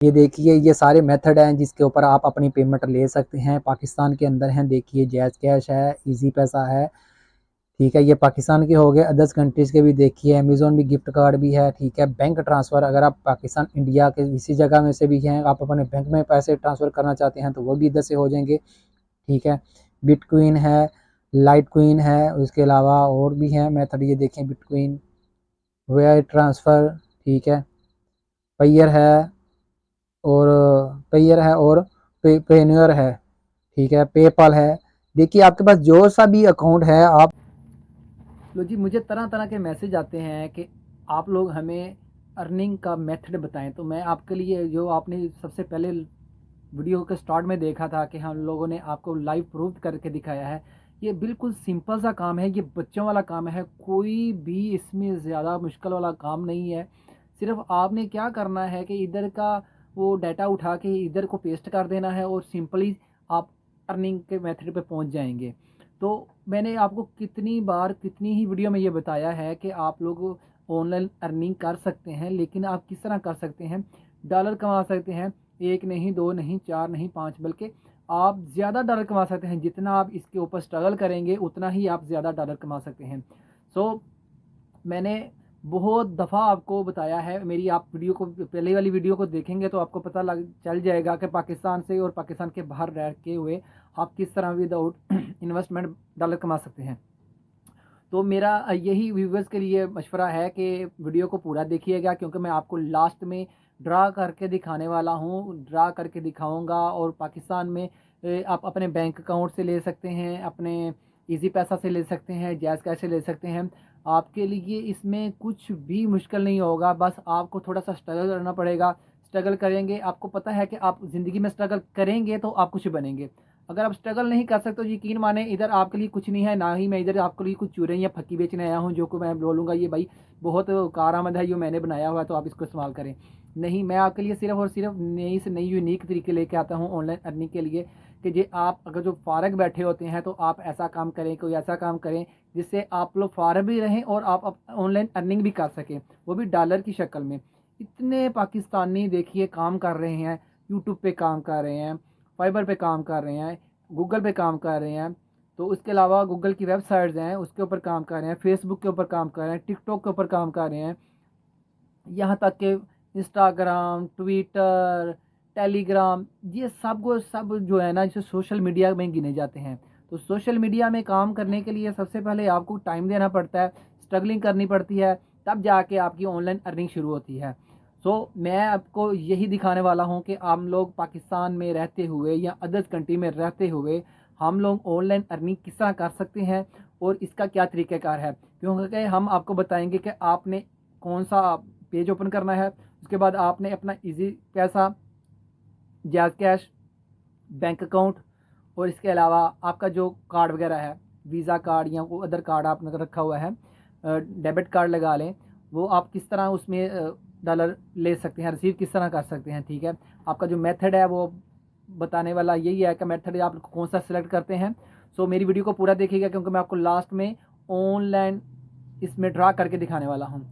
ये देखिए ये सारे मेथड हैं जिसके ऊपर आप अपनी पेमेंट ले सकते हैं। पाकिस्तान के अंदर हैं, देखिए जैज़ कैश है, ईज़ी पैसा है, ठीक है, ये पाकिस्तान के हो गए। अदर्स कंट्रीज़ के भी देखिए अमेज़न भी गिफ्ट कार्ड भी है, ठीक है। बैंक ट्रांसफ़र अगर आप पाकिस्तान इंडिया के किसी जगह में से भी हैं, आप अपने बैंक में पैसे ट्रांसफ़र करना चाहते हैं तो वो भी इधर से हो जाएँगे, ठीक है। बिटकॉइन है, लाइटकॉइन है, उसके अलावा और भी हैं मेथड, ये देखें बिटकॉइन, वायर ट्रांसफ़र, ठीक है। पेयर है और पेन्योर है, ठीक है, पेपाल है। देखिए आपके पास जो सा भी अकाउंट है आप लो जी, मुझे तरह-तरह के मैसेज आते हैं कि आप लोग हमें अर्निंग का मेथड बताएँ। तो मैं आपके लिए जो आपने सबसे पहले वीडियो के स्टार्ट में देखा था कि हम लोगों ने आपको लाइव प्रूफ करके दिखाया है। ये बिल्कुल सिंपल सा काम है, ये बच्चों वाला काम है, कोई भी इसमें ज़्यादा मुश्किल वाला काम नहीं है। सिर्फ़ आपने क्या करना है कि इधर का वो डाटा उठा के इधर को पेस्ट कर देना है और सिंपली आप अर्निंग के मेथड पे पहुँच जाएँगे। तो मैंने आपको कितनी बार, कितनी ही वीडियो में ये बताया है कि आप लोग ऑनलाइन अर्निंग कर सकते हैं, लेकिन आप किस तरह कर सकते हैं? डॉलर कमा सकते हैं, 1 नहीं, 2 नहीं, 4 नहीं, 5 बल्कि आप ज़्यादा डॉलर कमा सकते हैं। जितना आप इसके ऊपर स्ट्रगल करेंगे, उतना ही आप ज़्यादा डॉलर कमा सकते हैं। सो मैंने बहुत दफ़ा आपको बताया है, मेरी आप वीडियो को पहले वाली वीडियो को देखेंगे तो आपको पता लग चल जाएगा कि पाकिस्तान से और पाकिस्तान के बाहर रह के हुए आप किस तरह विदाउट इन्वेस्टमेंट डॉलर कमा सकते हैं। तो मेरा यही व्यूवर्स के लिए मशवरा है कि वीडियो को पूरा देखिएगा, क्योंकि मैं आपको लास्ट में ड्रा करके दिखाने वाला हूँ, ड्रा करके दिखाऊँगा। और पाकिस्तान में आप अपने बैंक अकाउंट से ले सकते हैं, अपने ईज़ी पैसा से ले सकते हैं, जैज़ कैश से ले सकते हैं। आपके लिए इसमें कुछ भी मुश्किल नहीं होगा, बस आपको थोड़ा-सा स्ट्रगल करना पड़ेगा। स्ट्रगल करेंगे, आपको पता है कि आप ज़िंदगी में स्ट्रगल करेंगे तो आप कुछ बनेंगे। अगर आप स्ट्रगल नहीं कर सकते तो यकीन माने इधर आपके लिए कुछ नहीं है, ना ही मैं इधर आपके लिए कुछ चूरे या फक्की बेचने आया हूँ जो कि मैं बोलूँगा ये भाई बहुत कारआमद है, ये मैंने बनाया हुआ है तो आप इसको इस्तेमाल करें। नहीं, मैं आपके लिए सिर्फ़ और सिर्फ़ नई से नई यूनिक तरीके लेके आता हूँ ऑनलाइन अर्निंग के लिए, कि जे आप अगर जो फ़ारग बैठे होते हैं तो आप ऐसा काम करें, कोई ऐसा काम करें जिससे आप लोग फ़ारग भी रहें और आप ऑनलाइन अर्निंग भी कर सकें, वो भी डॉलर की शक्ल में। इतने पाकिस्तानी देखिए काम कर रहे हैं, यूट्यूब पे काम कर रहे हैं, फाइवर पे काम कर रहे हैं, गूगल पे काम कर रहे हैं। तो उसके अलावा गूगल की वेबसाइट्स हैं उसके ऊपर काम कर रहे हैं, फेसबुक के ऊपर काम कर रहे हैं, टिकटॉक के ऊपर काम कर रहे हैं, यहाँ तक कि इंस्टाग्राम, ट्विटर, टेलीग्राम, ये सब जो है ना जो सोशल मीडिया में गिने जाते हैं। तो सोशल मीडिया में काम करने के लिए सबसे पहले आपको टाइम देना पड़ता है, स्ट्रगलिंग करनी पड़ती है, तब जाके आपकी ऑनलाइन अर्निंग शुरू होती है। मैं आपको यही दिखाने वाला हूँ कि हम लोग पाकिस्तान में रहते हुए या अदर्स कंट्री में रहते हुए हम लोग ऑनलाइन अर्निंग किस तरह कर सकते हैं और इसका क्या तरीक़ाकार है। क्योंकि हम आपको बताएँगे कि आपने कौन-सा पेज ओपन करना है, उसके बाद आपने अपना ईज़ी पैसा, जैज़ कैश, बैंक अकाउंट और इसके अलावा आपका जो कार्ड वगैरह है, वीज़ा कार्ड या कोई अदर कार्ड आपने अगर रखा हुआ है, डेबिट कार्ड लगा लें, वो आप किस तरह उसमें डॉलर ले सकते हैं, रिसीव किस तरह कर सकते हैं, ठीक है। आपका जो मेथड है वो बताने वाला यही है कि मेथड आप कौन-सा सेलेक्ट करते हैं। मेरी वीडियो को पूरा देखिएगा, क्योंकि मैं आपको लास्ट में ऑनलाइन इसमें ड्रा करके दिखाने वाला हूँ।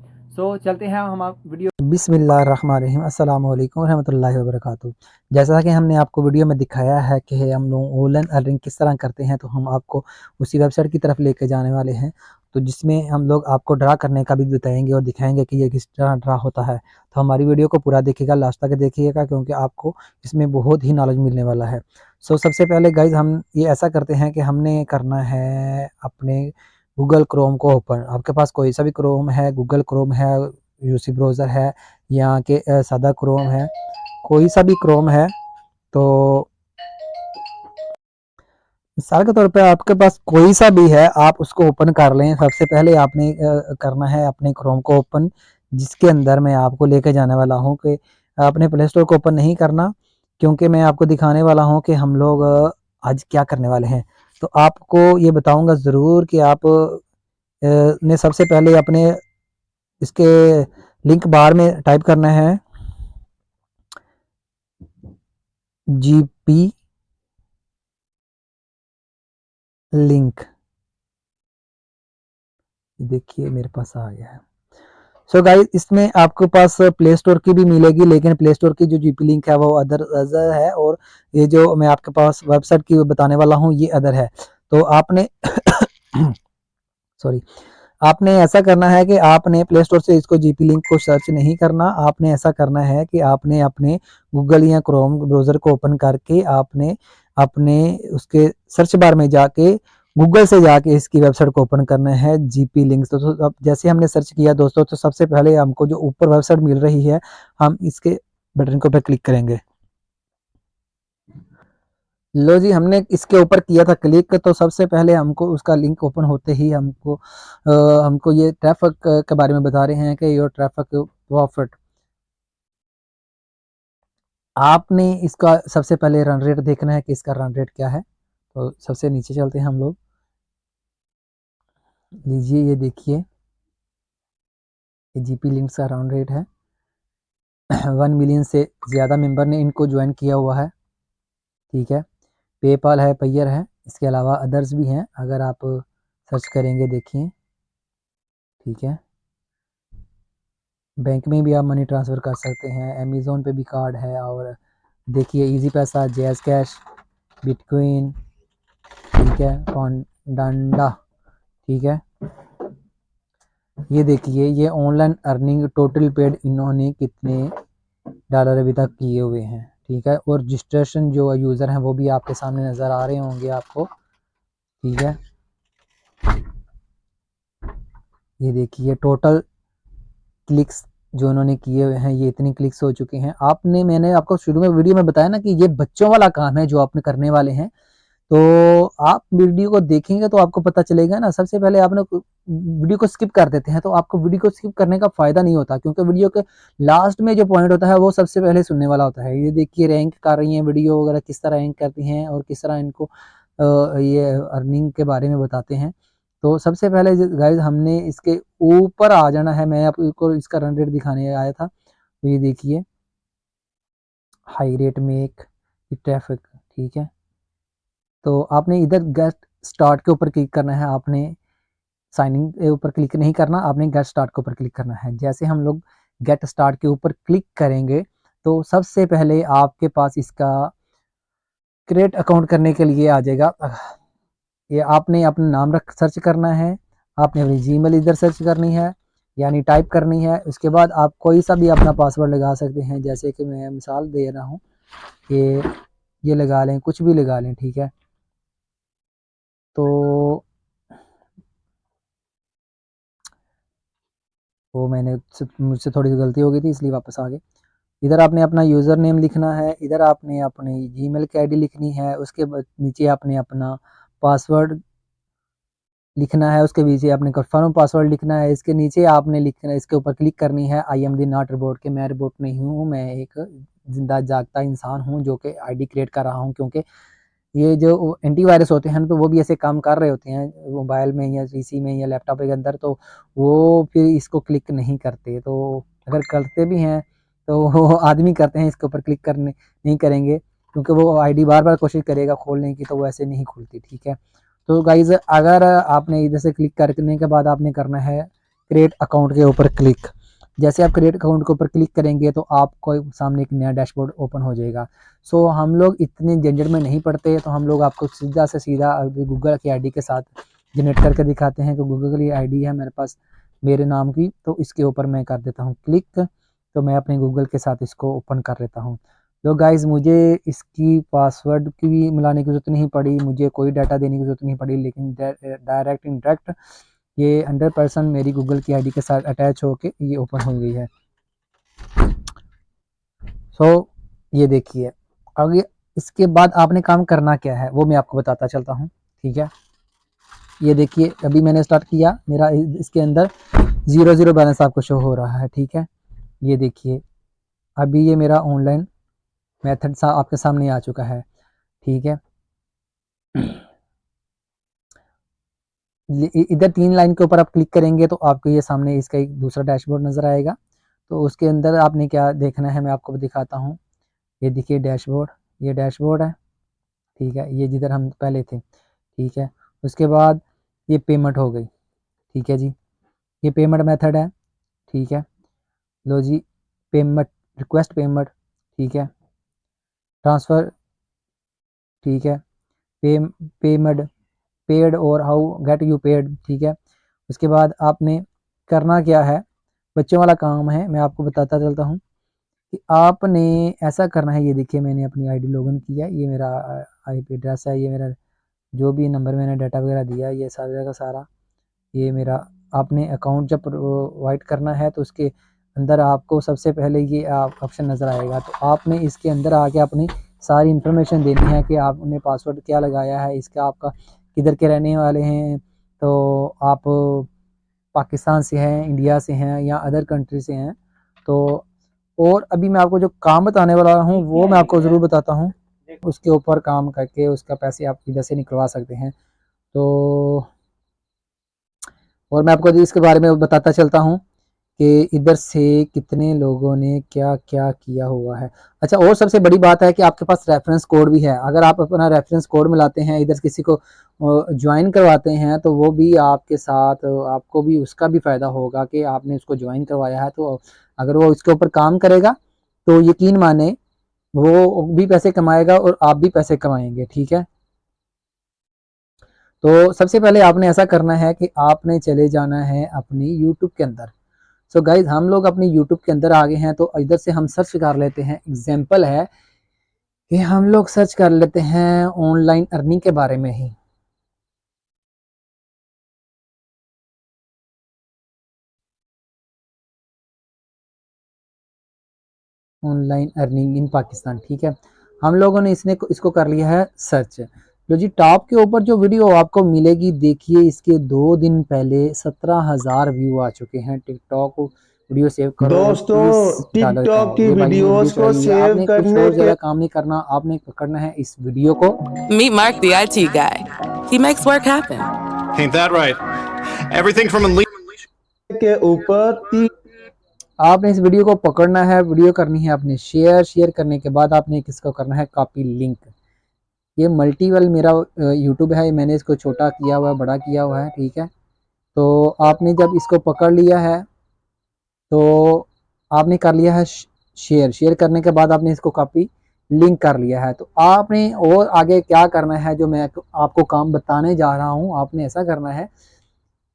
चलते हैं हम आप वीडियो बिस्मिल्लाहिर्रहमानिर्रहीम, अस्सलाम वालेकुम रहमतुल्लाहि व बरकातुहू। जैसा कि हमने आपको वीडियो में दिखाया है कि हम लोग ऑनलाइन अर्निंग किस तरह करते हैं, तो हम आपको उसी वेबसाइट की तरफ लेके जाने वाले हैं। तो जिसमें हम लोग आपको ड्रा करने का भी बताएँगे और दिखाएँगे कि ये किस तरह ड्रा होता है। तो हमारी वीडियो को पूरा देखिएगा, लास्ट तक देखिएगा, क्योंकि आपको इसमें बहुत ही नॉलेज मिलने वाला है। सबसे पहले गाइज़ हम ये ऐसा करते हैं कि हमने करना है अपने गूगल क्रोम को ओपन। आपके पास कोई सा भी क्रोम है, गूगल क्रोम है, यूसी ब्राउज़र है या कि सादा क्रोम है, कोई सा भी क्रोम है, तो मिसाल के तौर पे आपके पास कोई सा भी है, आप उसको ओपन कर लें। सबसे पहले आपने करना है अपने क्रोम को ओपन, जिसके अंदर मैं आपको लेके जाने वाला हूँ कि आपने प्ले स्टोर को ओपन नहीं करना, क्योंकि मैं आपको दिखाने वाला हूँ कि हम लोग आज क्या करने वाले हैं। तो आपको ये बताऊँगा ज़रूर कि आप ने सबसे पहले अपने इसके लिंक बार में टाइप करना है जीपी लिंक। देखिए मेरे पास आ गया है। सो गाइस इसमें आपके पास प्ले स्टोर की भी मिलेगी, लेकिन प्ले स्टोर की जो जीपी लिंक है वो अदर है, और ये जो मैं आपके पास वेबसाइट की बताने वाला हूँ ये अदर है। तो आपने सॉरी, आपने ऐसा करना है कि आपने प्ले स्टोर से इसको जीपी लिंक को सर्च नहीं करना। आपने ऐसा करना है कि आपने अपने गूगल या क्रोम ब्राउज़र को ओपन करके आपने अपने उसके सर्च बार में जाके गूगल से जाके इसकी वेबसाइट को ओपन करना है, जीपी लिंक्स। तो अब जैसे हमने सर्च किया दोस्तों, तो सबसे पहले हमको जो ऊपर वेबसाइट मिल रही है, हम इसके बटन के ऊपर क्लिक करेंगे। लो जी, हमने इसके ऊपर किया था क्लिक, तो सबसे पहले हमको उसका लिंक ओपन होते ही हमको ये ट्रैफिक के बारे में बता रहे हैं कि योर ट्रैफिक प्रॉफिट। आपने इसका सबसे पहले रन रेट देखना है कि इसका रन रेट क्या है। तो सबसे नीचे चलते हैं हम लोग, लीजिए ये देखिए, ये जीपी लिंक्स का रन रेट है। 1 मिलियन से ज़्यादा मेंबर ने इनको ज्वाइन किया हुआ है, ठीक है। पेपाल है, पेयर है, इसके अलावा अदर्स भी हैं, अगर आप सर्च करेंगे देखिए, ठीक है। बैंक में भी आप मनी ट्रांसफ़र कर सकते हैं, अमेज़न पे भी कार्ड है, और देखिए इजी पैसा, जैज़ कैश, बिटकॉइन, ठीक है, डांडा, ठीक है। ये देखिए, ये ऑनलाइन अर्निंग टोटल पेड इन्होंने कितने डॉलर अभी तक किए हुए हैं, ठीक है। और रजिस्ट्रेशन जो यूज़र हैं वो भी आपके सामने नज़र आ रहे होंगे आपको, ठीक है। ये देखिए टोटल क्लिक्स जो उन्होंने किए हुए हैं, ये इतनी क्लिक्स हो चुके हैं। मैंने आपको शुरू में वीडियो में बताया ना कि ये बच्चों वाला काम है जो आपने करने वाले हैं। तो आप वीडियो को देखेंगे तो आपको पता चलेगा ना। सबसे पहले आपने वीडियो को स्किप कर देते हैं, तो आपको वीडियो को स्किप करने का फ़ायदा नहीं होता, क्योंकि वीडियो के लास्ट में जो पॉइंट होता है वो सबसे पहले सुनने वाला होता है। ये देखिए रैंक कर रही हैं वीडियो वगैरह, किस तरह रैंक करती हैं और किस तरह इनको ये अर्निंग के बारे में बताते हैं। तो सबसे पहले गाइज हमने इसके ऊपर आ जाना है। मैं आपको इसका रन रेट दिखाने आया था। तो ये देखिए, हाई रेट मेक ट्रैफिक, ठीक है। तो आपने इधर गेट स्टार्ट के ऊपर क्लिक करना है, आपने साइनिंग के ऊपर क्लिक नहीं करना, आपने गेट स्टार्ट के ऊपर क्लिक करना है। जैसे हम लोग गेट स्टार्ट के ऊपर क्लिक करेंगे तो सबसे पहले आपके पास इसका क्रिएट अकाउंट करने के लिए आ जाएगा। ये आपने अपना नाम रख सर्च करना है, आपने अपनी जीमेल इधर सर्च करनी है, यानी टाइप करनी है। उसके बाद आप कोई सा भी अपना पासवर्ड लगा सकते हैं, जैसे कि मैं मिसाल दे रहा हूँ कि ये लगा लें, कुछ भी लगा लें, ठीक है। तो वो मुझसे थोड़ी सी गलती हो गई थी, इसलिए वापस आ गए। इधर आपने अपना यूज़र नेम लिखना है, इधर आपने अपनी जीमेल की आईडी लिखनी है, उसके नीचे आपने अपना पासवर्ड लिखना है, उसके नीचे आपने कन्फर्म पासवर्ड लिखना है, इसके नीचे आपने लिखना है, इसके ऊपर क्लिक करनी है I am the not robot, के मैं रोबोट नहीं हूँ, मैं एक जिंदा जागता इंसान हूँ जो कि आईडी क्रिएट कर रहा हूँ। क्योंकि ये जो एंटीवायरस होते हैं तो वो भी ऐसे काम कर रहे होते हैं मोबाइल में या पीसी में या लैपटॉप के अंदर, तो वो फिर इसको क्लिक नहीं करते। तो अगर करते भी हैं तो वो आदमी करते हैं, इसके ऊपर क्लिक करने नहीं करेंगे, क्योंकि वो आईडी बार बार कोशिश करेगा खोलने की, तो वो ऐसे नहीं खुलती, ठीक है। तो गाइज अगर आपने इधर से क्लिक करने के बाद आपने करना है क्रिएट अकाउंट के ऊपर क्लिक। जैसे आप क्रिएट अकाउंट के ऊपर क्लिक करेंगे तो आपको सामने एक नया डैशबोर्ड ओपन हो जाएगा। सो हम लोग इतने झंझट में नहीं पड़ते, तो हम लोग आपको सीधा से सीधा गूगल की आईडी के साथ जनरेट करके दिखाते हैं कि गूगल की आईडी है मेरे पास मेरे नाम की, तो इसके ऊपर मैं कर देता हूँ क्लिक। तो मैं अपने गूगल के साथ इसको ओपन कर लेता हूँ। तो गाइज़ मुझे इसकी पासवर्ड की भी मिलाने की ज़रूरत नहीं पड़ी, मुझे कोई डाटा देने की ज़रूरत नहीं पड़ी, लेकिन डायरेक्ट इंडायरेक्ट ये 100% मेरी गूगल की आईडी के साथ अटैच होके ये ओपन हो गई है। सो ये देखिए, आगे इसके बाद आपने काम करना क्या है वो मैं आपको बताता चलता हूँ, ठीक है। ये देखिए अभी मैंने स्टार्ट किया, मेरा इसके अंदर 0 बैलेंस आपको शो हो रहा है, ठीक है। ये देखिए अभी ये मेरा ऑनलाइन मेथड आपके सामने आ चुका है, ठीक है। इधर 3 लाइन के ऊपर आप क्लिक करेंगे तो आपको ये सामने इसका एक दूसरा डैशबोर्ड नज़र आएगा। तो उसके अंदर आपने क्या देखना है मैं आपको दिखाता हूँ। ये देखिए डैशबोर्ड, ये डैशबोर्ड है, ठीक है, ये जिधर हम पहले थे, ठीक है। उसके बाद ये पेमेंट हो गई, ठीक है जी, ये पेमेंट मेथड है, ठीक है। लो जी, पेमेंट, रिक्वेस्ट पेमेंट, ठीक है, ट्रांसफ़र, ठीक है, पे पेमेंट, पेड और हाउ गेट यू पेड, ठीक है। उसके बाद आपने करना क्या है, बच्चों वाला काम है, मैं आपको बताता चलता हूँ कि आपने ऐसा करना है। ये देखिए मैंने अपनी आईडी लॉगिन किया है, ये मेरा आईपी एड्रेस है, ये मेरा जो भी नंबर मैंने डाटा वगैरह दिया ये सारा का सारा, ये मेरा आपने अकाउंट जब प्रोवाइड करना है तो उसके अंदर आपको सबसे पहले ये ऑप्शन नज़र आएगा। तो आपने इसके अंदर आके अपनी सारी इन्फॉर्मेशन देनी है कि आपने पासवर्ड क्या लगाया है, इसका आपका किधर के रहने वाले हैं, तो आप पाकिस्तान से हैं, इंडिया से हैं या अदर कंट्री से हैं। तो और अभी मैं आपको जो काम बताने वाला हूँ वो मैं आपको ज़रूर बताता हूँ, उसके ऊपर काम करके उसका पैसे आप इधर से निकलवा सकते हैं। तो और मैं आपको इसके बारे में बताता चलता हूँ कि इधर से कितने लोगों ने क्या-क्या किया हुआ है। अच्छा, और सबसे बड़ी बात है कि आपके पास रेफ़रेंस कोड भी है। अगर आप अपना रेफ़रेंस कोड मिलाते हैं, इधर किसी को जॉइन करवाते हैं तो वो भी आपके साथ आपको भी उसका भी फ़ायदा होगा कि आपने उसको जॉइन करवाया है। तो अगर वो इसके ऊपर काम करेगा तो यकीन माने वो भी पैसे कमाएगा और आप भी पैसे कमाएँगे, ठीक है? तो सबसे पहले आपने ऐसा करना है कि आपने चले जाना है अपनी यूट्यूब के अंदर। सो गाइज़ हम लोग अपनी यूट्यूब के अंदर आ गए हैं, तो इधर से हम सर्च कर लेते हैं। एग्ज़ाम्पल है कि हम लोग सर्च कर लेते हैं ऑनलाइन अर्निंग के बारे में ही। ऑनलाइन अर्निंग इन पाकिस्तान, ठीक है। हम लोगों ने इसको कर लिया है सर्च। लो जी, टॉप के ऊपर जो वीडियो आपको मिलेगी, देखिए इसके 2 दिन पहले 17,000 व्यू आ चुके हैं। टिकटॉक वीडियो सेव करो और दोस्तों, $30 टिकटॉक कमाओ। की ये भाई ने वीडियो वीडियोस को चलाई हुई है। सेव आपने कुछ करने और के ज़्यादा काम नहीं करना, आपने पकड़ना है इस वीडियो को। Meet Mark, the IT guy. He makes work happen. Ain't that right? Everything from ऊपर आपने इस वीडियो को पकड़ना है, वीडियो करनी है आपने शेयर, शेयर करने के बाद आपने किसको करना है कॉपी लिंक। ये मल्टीपल मेरा यूट्यूब है, मैंने इसको छोटा किया हुआ है, बड़ा किया हुआ है, ठीक है। तो आपने जब इसको पकड़ लिया है तो आपने कर लिया है शेयर, शेयर करने के बाद आपने इसको कॉपी लिंक कर लिया है। तो आपने और आगे क्या करना है जो मैं आपको काम बताने जा रहा हूँ, आपने ऐसा करना है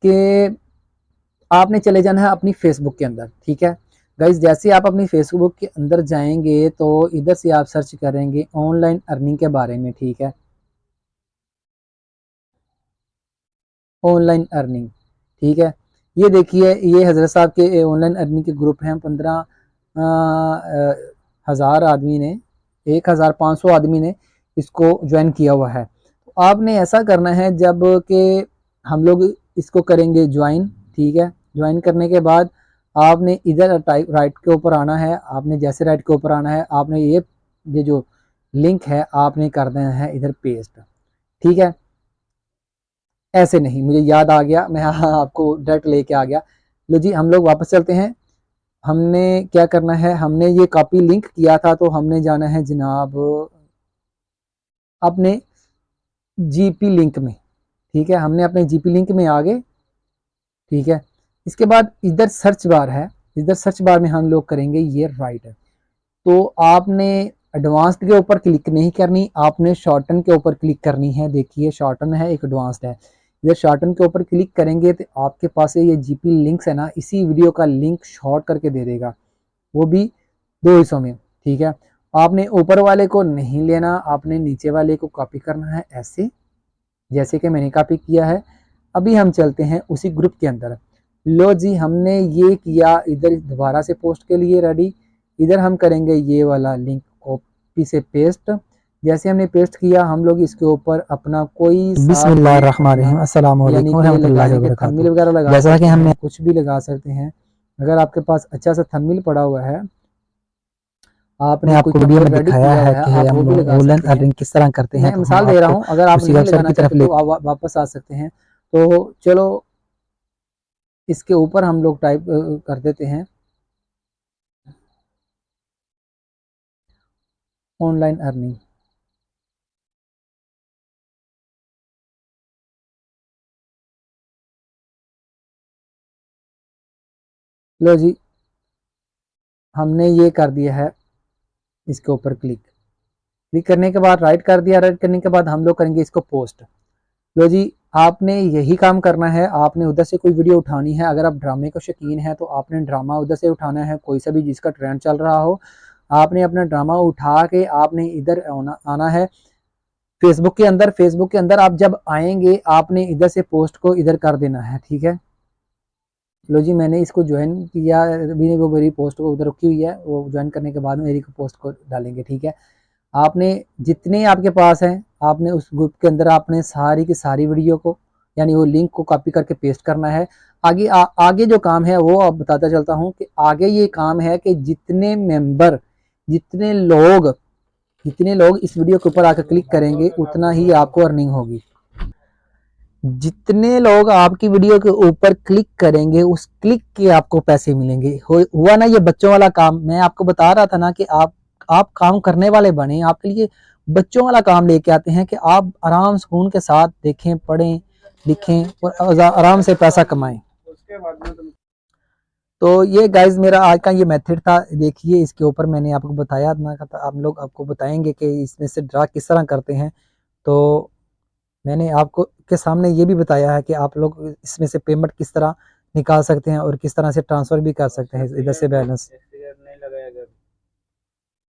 कि आपने चले जाना है अपनी फेसबुक के अंदर, ठीक है। गाइज जैसे आप अपनी फेसबुक के अंदर जाएंगे तो इधर से आप सर्च करेंगे ऑनलाइन अर्निंग के बारे में, ठीक है। ऑनलाइन अर्निंग, ठीक है। ये देखिए ये हज़रत साहब के ऑनलाइन अर्निंग के ग्रुप हैं। 15 हज़ार आदमी ने, 1,500 आदमी ने इसको ज्वाइन किया हुआ है। तो आपने ऐसा करना है जब कि हम लोग इसको करेंगे ज्वाइन, ठीक है। ज्वाइन करने के बाद आपने इधर टाइप राइट के ऊपर आना है। आपने जैसे राइट के ऊपर आना है आपने ये जो लिंक है आपने कर देना है इधर पेस्ट, ठीक है। ऐसे नहीं, मुझे याद आ गया, मैं हाँ आपको डायरेक्ट लेके आ गया। लो जी, हम लोग वापस चलते हैं। हमने क्या करना है, हमने ये कॉपी लिंक किया था तो हमने जाना है जनाब अपने जीपी लिंक में, ठीक है। हमने अपने जीपी लिंक में आ गए, ठीक है। इसके बाद इधर सर्च बार है, इधर सर्च बार में हम लोग करेंगे ये राइट है। तो आपने एडवांस्ड के ऊपर क्लिक नहीं करनी, आपने शॉर्टन के ऊपर क्लिक करनी है। देखिए शॉर्टन है, एक एडवांस्ड है। इधर शॉर्टन के ऊपर क्लिक करेंगे तो आपके पास ये जीपी लिंक्स है ना, इसी वीडियो का लिंक शॉर्ट करके दे देगा, वो भी 2 हिस्सों में, ठीक है। आपने ऊपर वाले को नहीं लेना, आपने नीचे वाले को कॉपी करना है ऐसे, जैसे कि मैंने कॉपी किया है। अभी हम चलते हैं उसी ग्रुप के अंदर। लो जी, हमने ये किया इधर दोबारा से पोस्ट के लिए रेडी। इधर हम करेंगे ये वाला लिंक कॉपी से पेस्ट। जैसे हमने पेस्ट किया हम लोग इसके ऊपर अपना कोई बिस्मिल्लाहिर्रहमानिर्रहीम, अस्सलाम वालेकुम रहमतुल्लाहि व बरकातहू वगैरह लगा, जैसा कि हमने कुछ भी लगा सकते हैं। अगर आपके पास अच्छा सा थंबनेल पड़ा हुआ है, आपने आपको वीडियो में दिखाया है कि हम लोग ऑनलाइन अर्निंग किस तरह करते हैं। मैं मिसाल दे रहा हूँ, अगर आप नहीं लगाना चाहते तो आप वापस आ सकते हैं। तो चलो इसके ऊपर हम लोग टाइप कर देते हैं ऑनलाइन अर्निंग। लो जी, हमने ये कर दिया है, इसके ऊपर क्लिक करने के बाद राइट कर दिया। राइट करने के बाद हम लोग करेंगे इसको पोस्ट। लो जी, आपने यही काम करना है। आपने उधर से कोई वीडियो उठानी है, अगर आप ड्रामे को शौकीन है तो आपने ड्रामा उधर से उठाना है, कोई सा भी जिसका ट्रेंड चल रहा हो। आपने अपना ड्रामा उठा के आपने इधर आना है फेसबुक के अंदर। फेसबुक के अंदर आप जब आएंगे आपने इधर से पोस्ट को इधर कर देना है, ठीक है। लो जी, मैंने इसको ज्वाइन किया, अभी वो मेरी पोस्ट को उधर रखी हुई है, वो ज्वाइन करने के बाद मेरी पोस्ट को डालेंगे, ठीक है। आपने जितने आपके पास हैं, आपने उस ग्रुप के अंदर आपने सारी की सारी वीडियो को, यानी वो लिंक को कॉपी करके पेस्ट करना है। आगे आगे जो काम है वो अब बताता चलता हूँ कि आगे ये काम है कि जितने मेंबर, जितने लोग इस वीडियो के ऊपर आकर क्लिक करेंगे उतना ही आपको अर्निंग होगी। जितने लोग आपकी वीडियो के ऊपर क्लिक करेंगे उस क्लिक के आपको पैसे मिलेंगे। हुआ ना ये बच्चों वाला काम। मैं आपको बता रहा था ना कि आप काम करने वाले बने, आपके लिए बच्चों वाला काम लेके आते हैं कि आप आराम सुकून के साथ देखें, पढ़ें, लिखें और आराम से पैसा कमाएं। तो ये गाइज मेरा आज का ये मेथड था। देखिए, इसके ऊपर मैंने आपको बताया ना, आप लोग आपको बताएंगे कि इसमें से ड्रा किस तरह करते हैं। तो मैंने आपको के सामने ये भी बताया है कि आप लोग इसमें से पेमेंट किस तरह निकाल सकते हैं और किस तरह से ट्रांसफ़र भी कर सकते हैं इधर से बैलेंस।